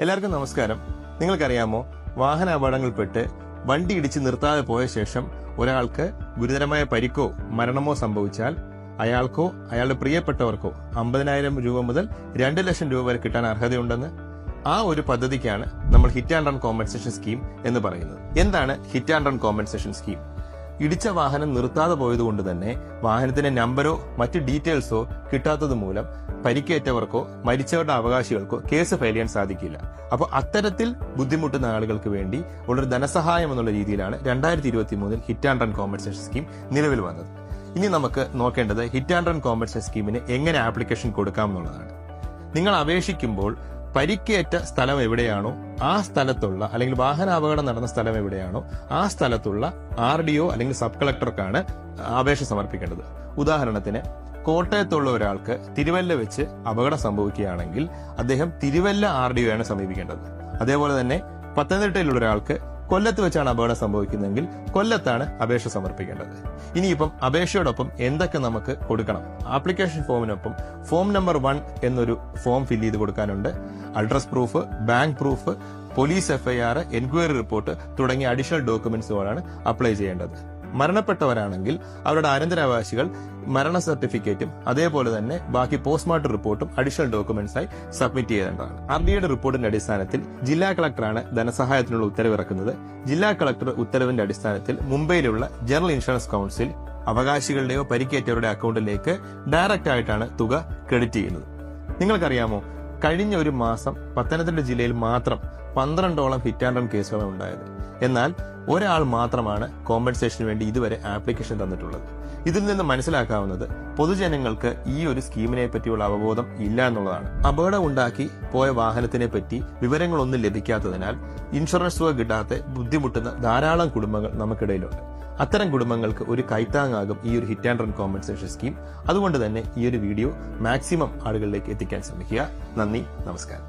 എല്ലാവർക്കും നമസ്കാരം. നിങ്ങൾക്കറിയാമോ, വാഹന അപകടങ്ങളിൽപ്പെട്ട് വണ്ടി ഇടിച്ച് നിർത്താതെ പോയ ശേഷം ഒരാൾക്ക് ഗുരുതരമായ പരിക്കോ മരണമോ സംഭവിച്ചാൽ അയാൾക്കോ അയാളുടെ പ്രിയപ്പെട്ടവർക്കോ 50,000 രൂപ മുതൽ 2 ലക്ഷം രൂപ വരെ കിട്ടാൻ അർഹതയുണ്ടെന്ന് ആ ഒരു പദ്ധതിക്കാണ് നമ്മൾ hit and run compensation scheme എന്ന് പറയുന്നത്. എന്താണ് hit and run compensation scheme? ഇടിച്ച വാഹനം നിർത്താതെ പോയതുകൊണ്ട് തന്നെ വാഹനത്തിന്റെ നമ്പരോ മറ്റ് ഡീറ്റെയിൽസോ കിട്ടാത്തത് മൂലം പരിക്കേറ്റവർക്കോ മരിച്ചവരുടെ അവകാശികൾക്കോ കേസ് ഫയൽ ചെയ്യാൻ സാധിക്കില്ല. അപ്പോൾ അത്തരത്തിൽ ബുദ്ധിമുട്ടുന്ന ആളുകൾക്ക് വേണ്ടി ഉള്ളൊരു ധനസഹായം എന്നുള്ള രീതിയിലാണ് 2023 hit and run compensation scheme നിലവിൽ വന്നത്. ഇനി നമുക്ക് നോക്കേണ്ടത് ഹിറ്റ് ആൻഡ് റൺ കോമ്പൻസേഷൻ സ്കീമിന് എങ്ങനെ ആപ്ലിക്കേഷൻ കൊടുക്കാം എന്നുള്ളതാണ്. നിങ്ങൾ അപേക്ഷിക്കുമ്പോൾ പരിക്കേറ്റ സ്ഥലം എവിടെയാണോ ആ സ്ഥലത്തുള്ള, അല്ലെങ്കിൽ വാഹനാപകടം നടന്ന സ്ഥലം എവിടെയാണോ ആ സ്ഥലത്തുള്ള RDO അല്ലെങ്കിൽ സബ് കളക്ടർക്കാണ് അപേക്ഷ സമർപ്പിക്കേണ്ടത്. ഉദാഹരണത്തിന്, കോട്ടയത്തുള്ള ഒരാൾക്ക് തിരുവല്ല വെച്ച് അപകടം സംഭവിക്കുകയാണെങ്കിൽ അദ്ദേഹം തിരുവല്ല RDO ആണ് സമീപിക്കേണ്ടത്. അതേപോലെ തന്നെ പത്തനംതിട്ടയിലുള്ള ഒരാൾക്ക് കൊല്ലത്ത് വെച്ചാണ് അപകടം സംഭവിക്കുന്നതെങ്കിൽ കൊല്ലത്താണ് അപേക്ഷ സമർപ്പിക്കേണ്ടത്. ഇനിയിപ്പം അപേക്ഷയോടൊപ്പം എന്തൊക്കെ നമുക്ക് കൊടുക്കണം? ആപ്ലിക്കേഷൻ ഫോമിനൊപ്പം ഫോം നമ്പർ 1 എന്നൊരു ഫോം ഫില്ല് ചെയ്ത് കൊടുക്കാനുണ്ട്. Address proof, bank proof, police FIR, enquiry report തുടങ്ങിയ അഡീഷണൽ ഡോക്യുമെന്റ്സുകളാണ് അപ്ലൈ ചെയ്യേണ്ടത്. മരണപ്പെട്ടവരാണെങ്കിൽ അവരുടെ അനന്തരാവകാശികൾ മരണ സർട്ടിഫിക്കറ്റും അതേപോലെ തന്നെ ബാക്കി പോസ്റ്റ്മോർട്ടം റിപ്പോർട്ടും അഡീഷണൽ ഡോക്യുമെന്റ്സായി സബ്മിറ്റ് ചെയ്യേണ്ടതാണ്. RDOയുടെ റിപ്പോർട്ടിന്റെ അടിസ്ഥാനത്തിൽ ജില്ലാ കളക്ടറാണ് ധനസഹായത്തിനുള്ള ഉത്തരവിറക്കുന്നത്. ജില്ലാ കളക്ടർ ഉത്തരവിന്റെ അടിസ്ഥാനത്തിൽ മുംബൈയിലുള്ള ജനറൽ ഇൻഷുറൻസ് കൌൺസിൽ അവകാശികളുടെയോ പരിക്കേറ്റവരുടെ അക്കൗണ്ടിലേക്ക് ഡയറക്റ്റ് ആയിട്ടാണ് തുക ക്രെഡിറ്റ് ചെയ്യുന്നത്. നിങ്ങൾക്കറിയാമോ, കഴിഞ്ഞ ഒരു മാസം പത്തനംതിട്ട ജില്ലയിൽ മാത്രം 12ഓളം ഹിറ്റ് ആൻഡ് റൺ കേസുകളാണ് ഉണ്ടായത്. എന്നാൽ ഒരാൾ മാത്രമാണ് കോമ്പൻസേഷന് വേണ്ടി ഇതുവരെ ആപ്ലിക്കേഷൻ തന്നിട്ടുള്ളത്. ഇതിൽ നിന്ന് മനസ്സിലാക്കാവുന്നത് പൊതുജനങ്ങൾക്ക് ഈ ഒരു സ്കീമിനെ പറ്റിയുള്ള അവബോധം ഇല്ല എന്നുള്ളതാണ്. അപകടം ഉണ്ടാക്കി പോയ വാഹനത്തിനെ പറ്റി വിവരങ്ങളൊന്നും ലഭിക്കാത്തതിനാൽ ഇൻഷുറൻസ് തുക കിട്ടാതെ ബുദ്ധിമുട്ടുന്ന ധാരാളം കുടുംബങ്ങൾ നമുക്കിടയിലുണ്ട്. അത്തരം കുടുംബങ്ങൾക്ക് ഒരു കൈത്താങ്ങാകും ഈ ഒരു hit and run compensation scheme. അതുകൊണ്ട് തന്നെ ഈ ഒരു വീഡിയോ മാക്സിമം ആളുകളിലേക്ക് എത്തിക്കാൻ ശ്രമിക്കുക. നന്ദി, നമസ്കാരം.